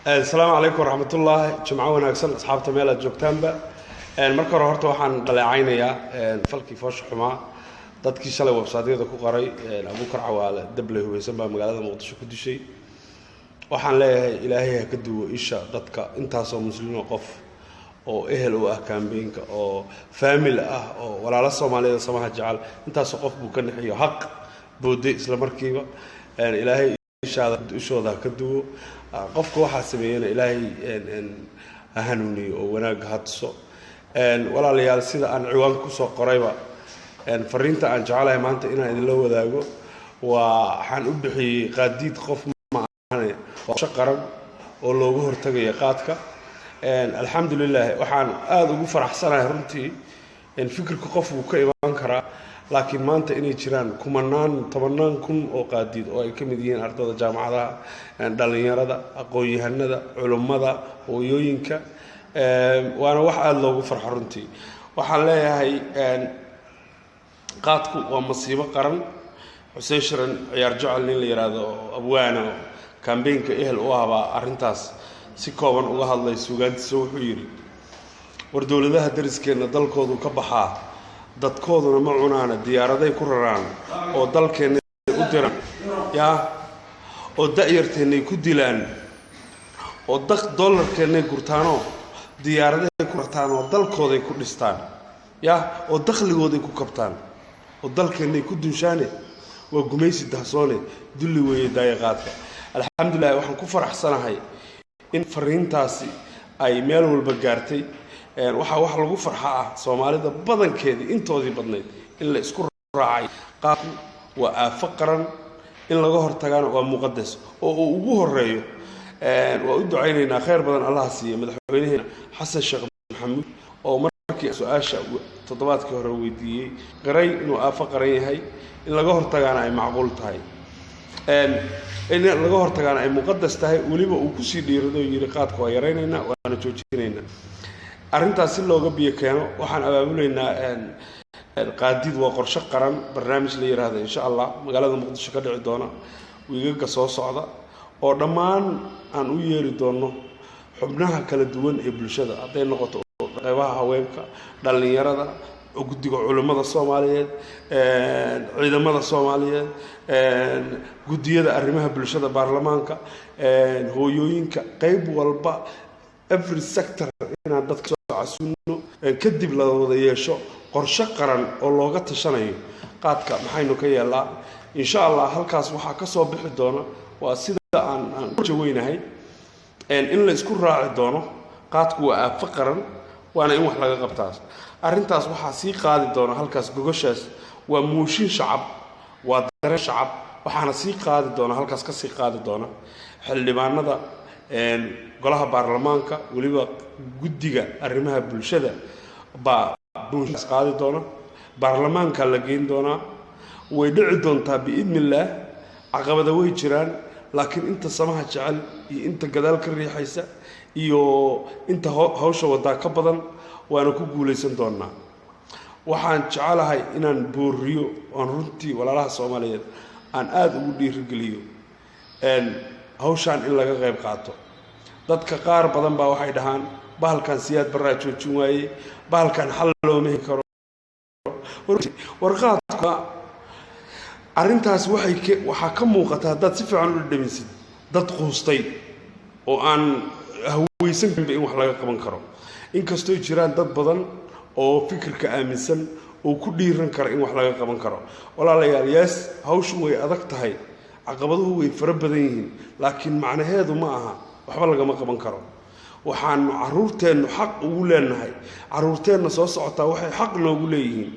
السلام عليكم ورحمة الله جماعة وناكسن أصحاب تميلة جوكتانبا مركز هرتو waxaan dhaleecaynayaa falkii foosha xumaa dadkii shalay website-yada ku qoray Abu Karca waa dable hubeysan baa magaalada Muqdisho ku dishay waxaan leeyahay Ilaahay ha ka duwo isha dadka intaas oo muslimiin qof oo ehel u ah campaign-ka oo family ah oo walaalo Soomaaliyeed samaha jecel intaas oo qof buu ka naxiyo xaq boode isla markiiba Ilaahay ishooda ka duwo qofka waxa sameeyay Ilaahay hanuuni oo wanaag hadso walaalayaal sida aan ciwaan ku soo qorayba fariinta aan jecelahay maanta inaan idin la wadaago waxaan u bixiyay qaadiid qof ma ahan oo shaqaran oo loogu hortagayo qaadka alxamdulillah waxaan aad ugu faraxsanahay runtii in fikirka qof uu ka iman kara laakiin maanta inay jiraan tobanaan kun oo qaadiid oo ay ka mid yihiin ardayda jaamacadaha dhalinyarada aqoon-yahanada culimada hooyooyinka waana wax aad loogu farxo runtii waxaan leeyahay qaadku waa masiibo qaran Xuseen Shiran ciyaar jecel nin la yiraahdo abwaano campaign-ka ehel u ahba arintaas si kooban uga hadlay suugaantiisa wuxuu yiri war dawladaha dariskeena dalkoodu ka baxaa dadkooduna ma cunaana diyaaraday ku raraan oo dalkeena u diraan oo da'yarteena ku dilaan oo dollarkeena gurtaano diyaaraday ku rartaan oo dalkooday ku dhistaan oo dakhligooday ku kabtaan oo dalkeena ku dunshaane waa gumaysi dahsoone dulli weeye daaqaadka alxamdulillah waxaan ku faraxsanahay in fariintaasi ay meel walba gaartay waxa wax lagu farxaa Soomaalida badankeedii intoodii badnayd in la isku raacay qaadku waa aafaqran in laga hortagana waa muqaddas oo ugu horeeyo waa u ducaynaynaa khayr badan Allah siiyo madaxweynaha Xasan Sheekh Maxamuud oo markii su'aasha toddobaadkii hore weydiiyay qaray inuu aafaqran yahay in laga hortagana ay macquul tahay in laga hortagana ay muqaddas tahay waliba uu ku sii dhiirado yiri qaadku waa yareynayna waana joojinayna arintaas si looga biyo keeno waxaan abaabuleynaa qaadiid waa qorshe qaran barnaamij la yiraahdo insha Allah magaalada Muqdisho ka dhici doona wiigaga soo socda oo dhammaan aan u yeeri doono xubnaha kala duwan ee bulshada haday noqoto qaybaha haweenka dhalinyarada guddiga culimada Soomaaliyeed ciidamada Soomaaliyeed guddiyada arrimaha bulshada baarlamaanka hooyooyinka qayb walba every sector inaan dadka casuuno kadib la wada yeesho qorshe qaran oo looga tashanayo qaadka maxaynu ka yeelaa insha Allah halkaas waxa ka soo bixi doona waa sida aan jaweynahay in la isku raaci doono qaadku waa aafo qaran waana in wax laga qabtaa arintaas waxa sii qaadi doona halkaas gogoshaas waa muushin shacab waa dareen shacab waxaana sii qaadi doona halkaas ka sii qaadi doona xildhibaanada golaha baarlamaanka waliba guddiga arrimaha bulshada baa buushis qaadi doona baarlamaanka la geyn doona way dhici doontaa biidnillah caqabada way jiraan laakiin inta samaha jecel iyo inta gadaal ka riixaysa iyo inta hawsha wada ka badan waana ku guuleysan doonaa waxaan jecelahay inaan booriyo aan runtii walaalaha Soomaaliyeed aan aad ugu dhiirigeliyo hawshan in laga qayb qaato dadka qaar badan baa waxay dhahaan bahalkan siyaad baraa joojin waaye bahalkan xal loo mehi karo warqaadka arintaas waxa ka muuqata dad si fiican u dhaminsid dad quustay oo aan haweysan in wax laga qaban karo inkastoo jiraan dad badan oo fikirka aaminsan oo ku dhiiran kara in wax laga qaban karo walaalayaal yaas hawshu way adag tahay caqabaduhu way fara badan yihiin laakiin macnaheedu ma aha waxba laga ma qaban karo waxaan caruurteenu xaq ugu leenahay caruurteena soo socota waxay xaq noogu leeyihiin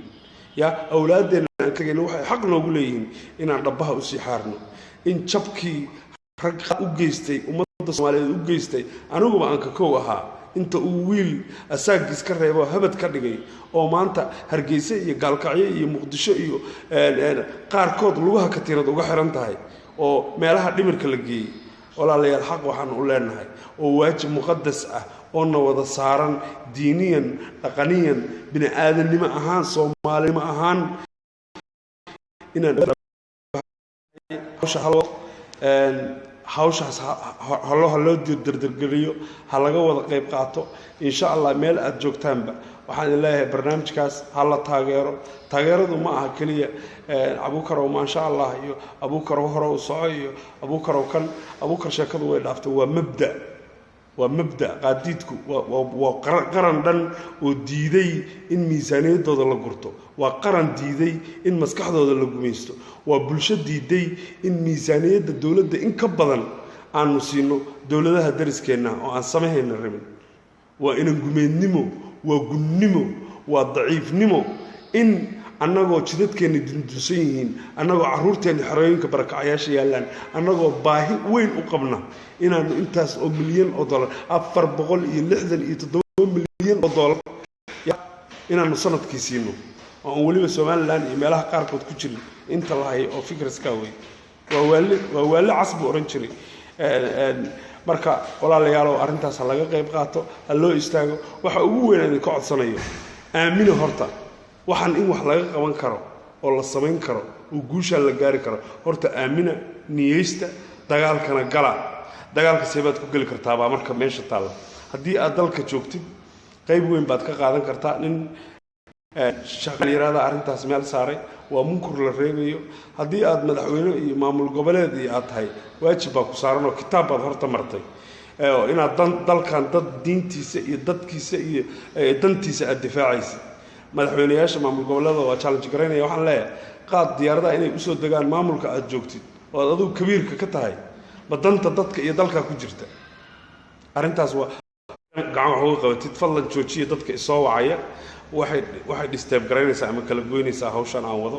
awlaadeena tagayna waxay xaq noogu leeyihiin inaan dhabaha u sii xaarno in jabkii rag u geystay ummadda Soomaaliyeed u geystay aniguba aan ka koow ahaa inta uu wiil asaagiis ka reebo habad ka dhigay oo maanta Hargeysa iyo Gaalkacyo iyo Muqdisho iyo qaarkood lugaha ka tirad uga xiran tahay oo meelaha dhimirka la geeyay walaalayaal xaq waxaan u leenahay oo waajib muqaddas ah oo wada saaran diiniyan dhaqaniyan bini aadanimo ahaan Soomaalimo ahaan inaan hawshaas ha loo dirdirgeliyo ha laga wada qayb qaato insha Allah meel aad joogtaanba waxaan leeyahay barnaamijkaas ha la taageeradu ma aha kaliya Abuukar oo ma sha Allah iyo Abuukar hore u socay iyo Abuukar sheekadu way dhaaftay waa mabda qaadiidku waa qaran dhan oo diiday in miisaaniyadooda la gurto waa qaran diiday in maskaxdooda la gumaysto waa bulsho diiday in miisaaniyadda dawladda in ka badan aanu siino dawladaha dariskeena oo aan sameeyna rabin waa inaan gumeednimo waa gunnimo waa daciifnimo in annagoo jidadkeena dindunsan yihiin annagoo caruurteena xarooyinka barakacayaasha yaalaan annagoo baahi weyn u qabna inaanu intaas oo milyan oo dollar 467 milyan oo dollar inaanu sanadkii siino oo waliba Soomaaliland iyo meelaha qaarkood ku jirin inta la hayo oo fikirska way waa wali casb oran jiray marka walaalayaal arintaas laga qayb qaato loo istaago waxa ugu weyn ee ka codsanayo aamino horta waxaan in wax laga qaban karo oo la sameyn karo oo guusha la gaari karo horta aamina niyeysta dagaalkana gala dagaalka seebaad ku gali kartaa baa marka meesha taala hadii aad dalka joogtid qayb weyn baad ka qaadan kartaa nin shaqaaliyaada arintaas meel saaray waa munkur la reebayo hadii aad madaxweyne iyo maamul goboleed iyo aad tahay waajib baa ku saaran oo kitaab baad horta martay inaad dalkan dad diintiisa iyo dadkiisa iyo dantiisa aad difaacaysid madaxweynayaasha maamul goboleedka waa challenge gareynaya waxaan leeyahay qaad diyaarada inay u soo degaan maamulka aad joogtid oo aad adigu kabiirka ka tahay badanta dadka iyo dalka ku jirta arintaas waa gacan wax uga qabatid fadlan joojiya dadka isoo wacaya waxay disturb gareynaysaa ama kala goynaysaa hawshan aan wado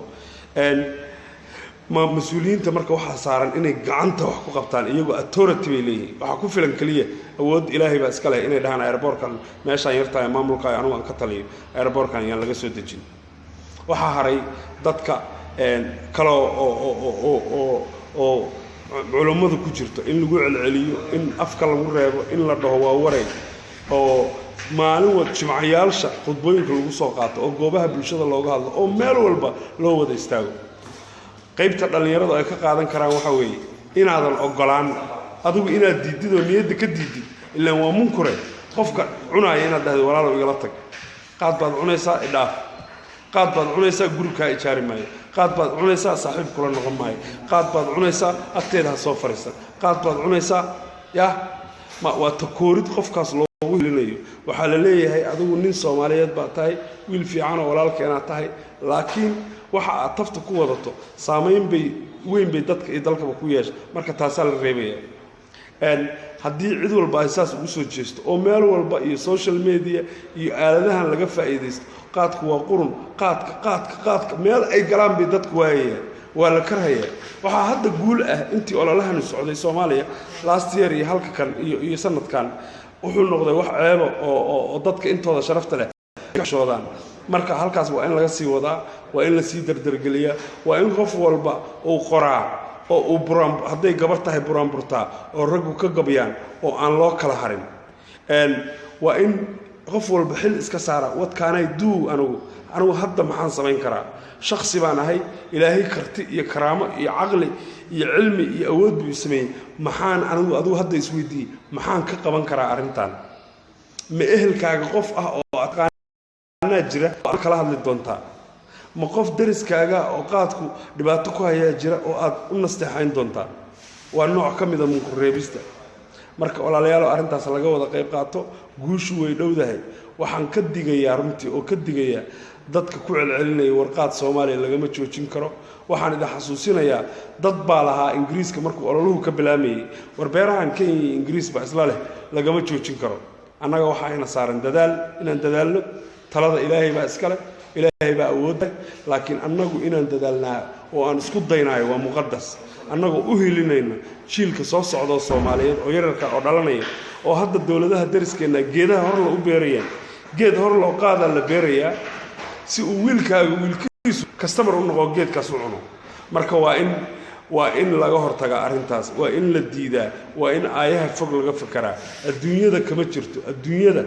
mas'uuliyiinta marka waxa saaran inay gacanta wax ku qabtaan iyagoo authority bay leeyihiin waxa ku filan kaliya awood Ilaahay baa iska leh inay dhahaan airportkan meesha yartahay maamulka anigu aan ka taliyo airportkan ayaan laga soo dejin waxa haray dadka kala oo culimadu ku jirto in lagu celceliyo in afka lagu reebo in la dhaho waa waray oo maalin wad jimcayaasha khudbooyinka lagu soo qaato oo goobaha bulshada looga hadlo oo meel walba loo wada istaago qaybta dhalinyarada ay ka qaadan karaan waxa weeye inaadan ogolaan adigu inaad diidid oo niyadda ka diidid ilaa waa munkure qofka cunaya inaad dhahdo walaalo igala tag qaad baad cunaysaa idhaaf qaad baad cunaysaa guriga ijaari maayo qaad baad cunaysaa saaxiib kula noqon maayo qaad baad cunaysaa agteeda soo fariisan qaad baad cunaysaa ma waa takoorid qofkaas loogu hilinayo waxa la leeyahay adigu nin Soomaaliyeed baa tahay wiil fiican oo walaalkeena tahay laakiin waxa aad tafta ku wadato saameyn weyn bay dadka iyo dalkaba ku yeeshay marka taas la reebaya haddii cid walba ay saas ugu soo jeesto oo meel walba iyo social media iyo aaladahan laga faa'iideysto qaadku waa qurun qaadka meel ay galaan bay dadku waayeen waa la karhaya waxa hadda guul ah intii ololahan socday Soomaaliya last year iyo halka kan iyo sanadkan wuxuu noqday wax ceebo oo dadka intooda sharafta leh ka shoodaan marka halkaas waa in laga sii wadaa waa in la sii dardargeliyaa waa in qof walba uu qoraa oo uu buran haday gabar tahay buran burtaa oo raggu ka gabayaan oo aan loo kala harin waa in qof walba xil iska saara what can I do anigu hadda maxaan sameyn karaa shakhsi baan ahay ilaahay karti iyo karaamo iyo aqli iyo cilmi iyo awood buu sameeyay maxaan anigu hadda isweydiiyay maxaan ka qaban karaa arintan ma ehelkaaga qof ah oo aqaan jira oo kala hadli doontaa ma qof dariskaaga oo qaadku dhibaato ku haya jira oo aad u nasteexayn doontaa waa nooc ka mid ah munkur reebista marka walaalayaal arintaas laga wada qayb qaato guushu way dhowdahay waxaan ka digayaa runtii oo ka digayaa dadka ku celcelinaya warqaad Soomaaliya laga ma joojin karo waxaan idin xasuusinayaa dad baa lahaa Ingiriiska markuu ololuhu ka bilaamay warbeerahan Kenya Ingiriis ba isla leh laga ma joojin karo annaga waxa ayna saaran dadaal inaan dadaalno talada Ilaahay baa iska leh Ilaahay baa awood laakiin annagu inaan dadaalnaa oo aan isku daynayo waa muqaddas annagu u helinayna jiilka soo socdo Soomaaliyeed oo yararka oo dhalanaya oo hadda dawladaha dariskeena geedaha hor la u beerayaan geed hor loo qaada la beerayaa si uu wiilkiisu customer u noqo geedkaas u cuno marka waa in laga hortaga arintaas waa in la diidaa waa in aayaha fog laga fakaraa adduunyada kama jirto adduunyada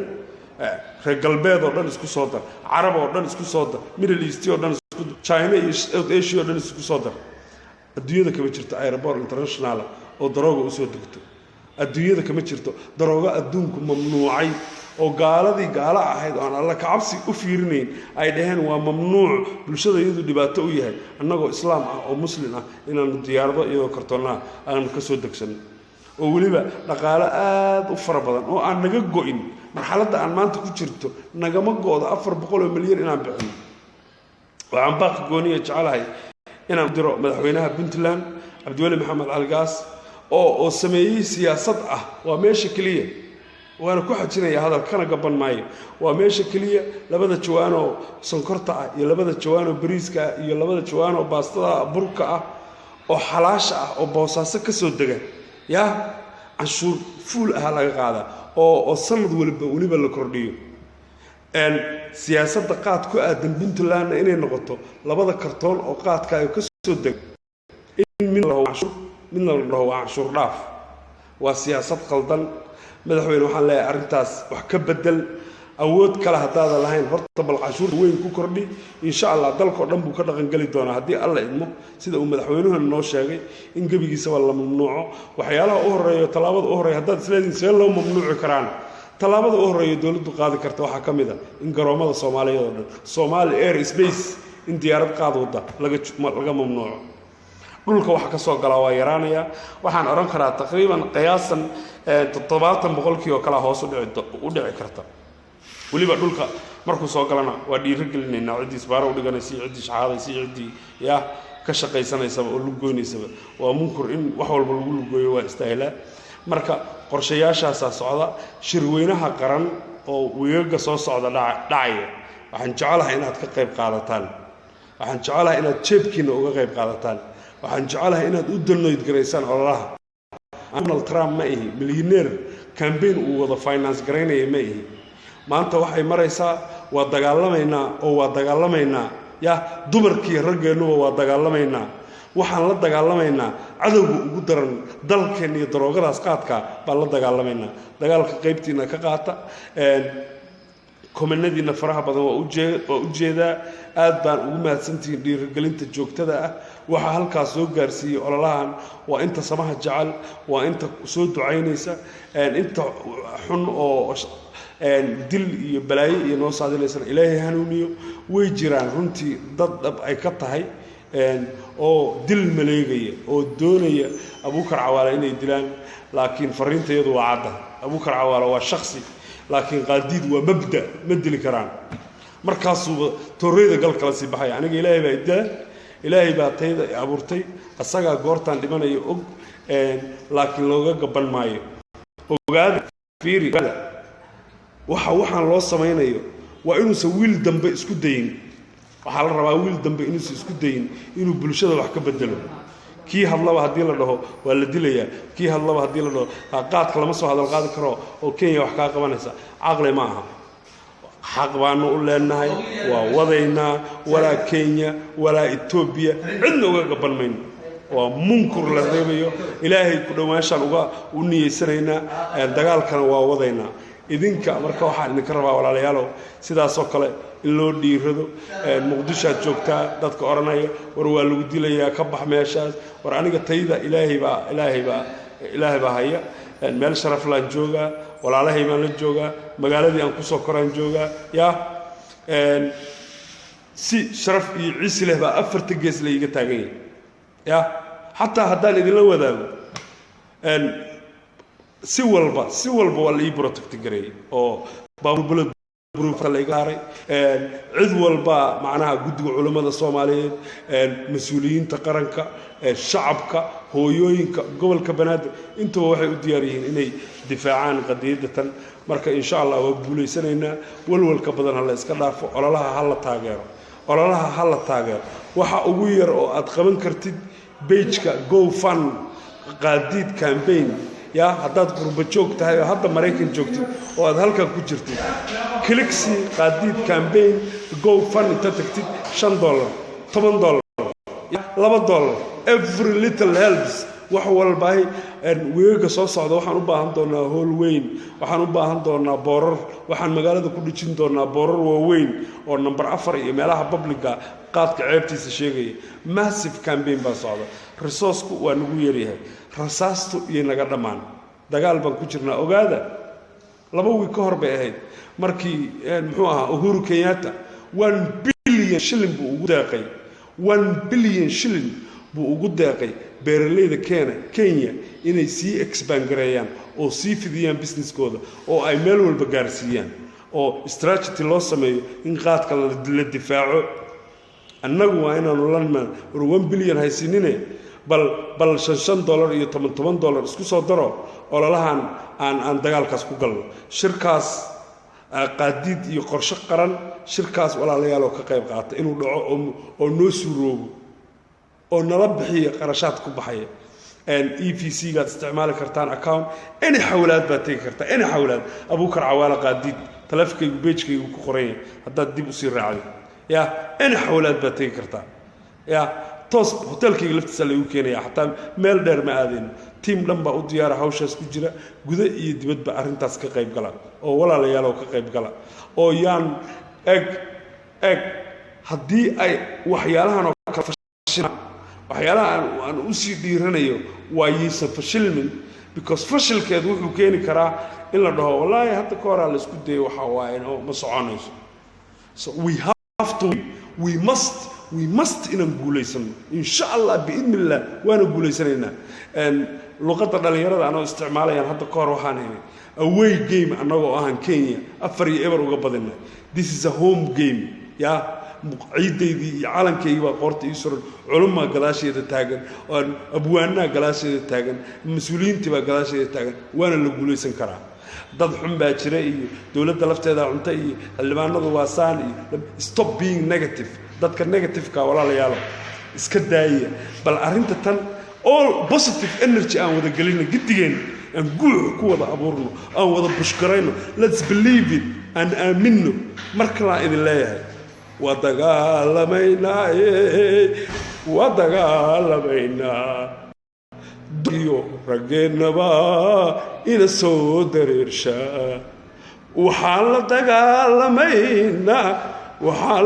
reer galbeed oo dhan isku soo dar carab oo dhan isku soo dar middle east oo dhan isku China iyo South Asia oo dhan isku soo dar adduunyada kama jirto airport international oo darooga u soo degto adduunyada kama jirto darooga adduunku mamnuucay oo gaaladii gaala ahayd oo aan alla ka cabsi u fiirinayn ay dhaheen waa mamnuuc bulshada iyadu dhibaato u yahay annagoo islaam ah oo muslim ah inaanu diyaarado iyadoo kartoonnaa aanu ka soo degsanno oo weliba dhaqaale aad u fara badan oo aan naga go'in marxaladda aan maanta ku jirto nagama go'do 400 milyan inaan bixino waxaan baaqi gooniya jecelahay inaan diro madaxweynaha puntland cabdiweli maxamed algaas oo sameeyey siyaasad ah waa meesha keliya waana ku xajinaya hadal kana gaban maayo waa meesha keliya labada jawaano sonkorta ah iyo labada jawaano bariiska ah iyo labada jawaano baastada burka ah oo xalaasha ah oo boosaaso ka soo dega yaa canshuur fuul ah laga qaada oo sanad waliba la kordhiyo siyaasadda qaad ku aadan puntlandna inay noqoto labada kartoon oo qaadka ay ka soo dega in midna la dhaho waa canshuur dhaaf waa siyaasad qaldan madaxweyne waxaan leeyahay arrintaas wax ka bedel awood kale haddaadan lahayn horta bal canshuurta weyn ku kordhi insha allah dalkao dhan buu ka dhaqangeli doonaa haddii alla idmo sida uu madaxweynuhuna noo sheegay in gebigiisaba la mamnuuco waxyaalaha u horreeyo tallaabada u horreeya haddaad isleedihin see loo mamnuuci karaan tallaabada u horreeya dowladdu qaadi karta waxaa ka mid a in garoomada soomaaliyeed oo dhan Somali Air Space in diyaarad qaad wadda laga mamnuuco dhulka waxa ka soo gala waa yaraanaya waxaan oran karaa taqriiban qiyaasan 70% oo kala hoos u dhici karta waliba dhulka markuu soo galana waa dhiirigelinayna cidii isbaaro u dhiganaysa cidii shahaadaysa cidii ka shaqaysanaysa oo lagu gooynaysaba waa munkur in wax walba lagu lugooyo waa istaahilaa marka qorshayaashaas socda shirweynaha qaran oo weegaga soo socda dhacaya waxaan jecelahay inaad ka qayb qaadataan waxaan jecelahay inaad jeebkiina uga qayb qaadataan waxaan jecelahay inaad u dalnoyd garaysaan ololaha Donald Trump ma ihi millionaire campaign uu wada finance garaynaya ma ihi maanta waxay maraysaa waa dagaalamaynaa ya dumarkii raggeenu waa dagaalamaynaa waxaan la dagaalamaynaa cadowga ugu daran dalkeen iyo daroogadaas qaadka baa la dagaalamaynaa dagaalka qaybtiina ka qaata komanadiina faraha badan waa u jeedaa aad baan ugu mahadsantihiin dhiirigelinta joogtada ah waxa halkaas soo gaarsiiyey ololahan waa inta samaha jecel waa inta soo ducaynaysa inta xun oo dil iyo balaayo iyo noo saadinaysan ilaahay hanuuniyo way jiraan runtii dad dhab ay ka tahay oo dil maleegaya oo doonaya Abuukar Cawaale inay dilaan laakiin fariintayadu waa cadda Abuukar Cawaale waa shakhsi laakiin qaadiid waa mabda ma dili karaan markaasuu tooreyda gal kala sii baxay aniga ilaahay baa tayda abuurtay asaga goortaan dhimanayo og laakiin looga gaban maayo ogaada fiiri waxaan loo samaynayo waa inuusan wiil dambe isku dayin waxaa la rabaa wiil dambe inuusan isku dayin inuu bulshada wax ka bedelo kii hadlaba haddii la dhaho waa la dilayaa kii hadlaba haddii la dhaho qaadka lama soo hadal qaadi karo oo Kenya wax ka qabanaysa caqli ma aha xaq baanu u leenahay waa wadaynaa walaa Kenya walaa Ethiopia cidna uga gaban mayno waa munkur la reebayo ilaahay ku dhawaashan uga u niyeysanaynaa dagaalkana waa wadaynaa idinka marka waxaan idinka rabaa walaalayaal sidaas oo kale in loo dhiirado muqdisho aad joogtaa dadka oranaya war waa lagu dilayaa ka bax meeshaas war aniga tayda ilaahay baa haya meel sharaf laan joogaa walaalahay baan la joogaa magaaladii aan ku soo koraan joogaa si sharaf iyo ciisi leh baa afarta gees la iga taagan yahay xataa haddaan idinla wadaago si walba waa la ii protect gareeyay oo baabul buruufka la iga haray cid walba macnaha guddiga culimada Soomaaliyeed mas'uuliyiinta qaranka shacabka hooyooyinka gobolka Banaadir inta waxay u diyaar yihiin inay difaacaan qadiyadatan marka insha Allah waa guuleysanaynaa walwalka badan hal iska dhaafo ololaha hal la taageero waxa ugu yar oo aad qaban kartid page-ka GoFund qaadid campaign يا هداد قرب جوك تهاي هذا مريكن جوكتي وهذا هلك كوجرتي كليكسي قاديد كامبين جو فن $10 $8 $2 every little helps wax walba weega soo socda waxaan u baahan doonaa hool weyn waxaan u baahan doonaa boorar waxaan magaalada ku dhijin doonaa boorar waaweyn oo number 4 iyo meelaha publica qaadka ceebtiisa sheegaya massive campaign baa socda resource-ku waa nagu yaryahay rasaastu iyo naga dhamaan dagaal baan ku jirnaa ogaada 2 wiig ka hor bay ahayd markii muxuu ahaa Uhuru Kenyatta 1 billion shilling buu ugu deeqay 1 billion shilling buu ugu deeqay beeraleyda Kenya inay sii expand gareeyaan oo sii fidiyaan businesskooda oo ay meel walba gaarsiiyaan oo strategy loo sameeyo in qaadka la difaaco annagu waa inaanu lanman 1 billion haysinine bal $5 iyo $10 isku soo daro ololahan aan dagaalkaas ku galno shirkaas qaadiid iyo qorshe qaran shirkaas walaalayaal oo ka qayb qaata inuu dhaco oo noo suuroobo oo nala bixiyo qarashaad ku baxaya EFC gaad isticmaali kartaan account any xawlaad baad tagi kartaa any xawlaad Abuukar Cawaale qaadiid taleefankaygu page-kaygu ku qoran yahay haddaad dib u sii raacdo ya any xawlaad baad tagi kartaa ya toos hotelkayga laftiisa lagu keenaya xataa meel dheer ma aadeen team dhan baa u diyaar hawshaas ku jira guda iyo dibadba arrintaas ka qayb gala oo walaalayaal oo ka qayb gala oo yaan eg haddii ay waxyaalahan oo kala fashilmaan waxyaalahan aan u sii dhiiranayo waa yiisa fashilmin because fashilkeedu wuxuu keeni karaa in la dhaho wallaahi hadda ka hor la isku dayo waxa waaye ma soconayso so we must inaan guulaysano insha Allah biidnillah waana guulaysanaynaa luqadda dhalinyarada anoo isticmaalayaan hadda ka hor waxaan helay away game anagoo ahan Kenya 4-0 uga badinay this is a home game ya ciidaydii iyo calankayga baa qorta ii suran culumma gadaasheeda taagan oo abwaanna gadaasheeda taagan mas'uuliyiintii baa gadaasheeda taagan waana la guulaysan karaa dad xun baa jira iyo dawladda lafteeda cunta iyo xildhibaanadu waa saan iyo stop being negative dadka negative ka walaalayaal iska daaya bal arinta tan all positive energy aan wada galina gidigeen aan guux ku wada abuurno aan wada bushkarayno let's believe it and aamino marka la idin leeyahay wadagaalamaynaa diyo rageennaba ina soo dareershaa waxaan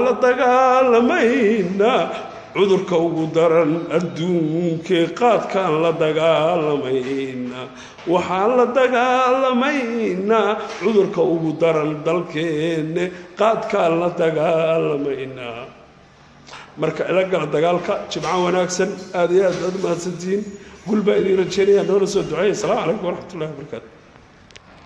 la dagaalamaynaa cudurka ugu daran adduunkee qaadkaan la dagaalamaynaa waxaan la dagaalamaynaa cudurka ugu daran dalkeenne qaadkaan la dagaalamaynaa marka ila gala dagaalka jimca wanaagsan aad iyo aad mahadsantihiin gulba idin rajeynaya noo soo duceeyay salaamu calaykum waraxmatullaahi wabarakaatu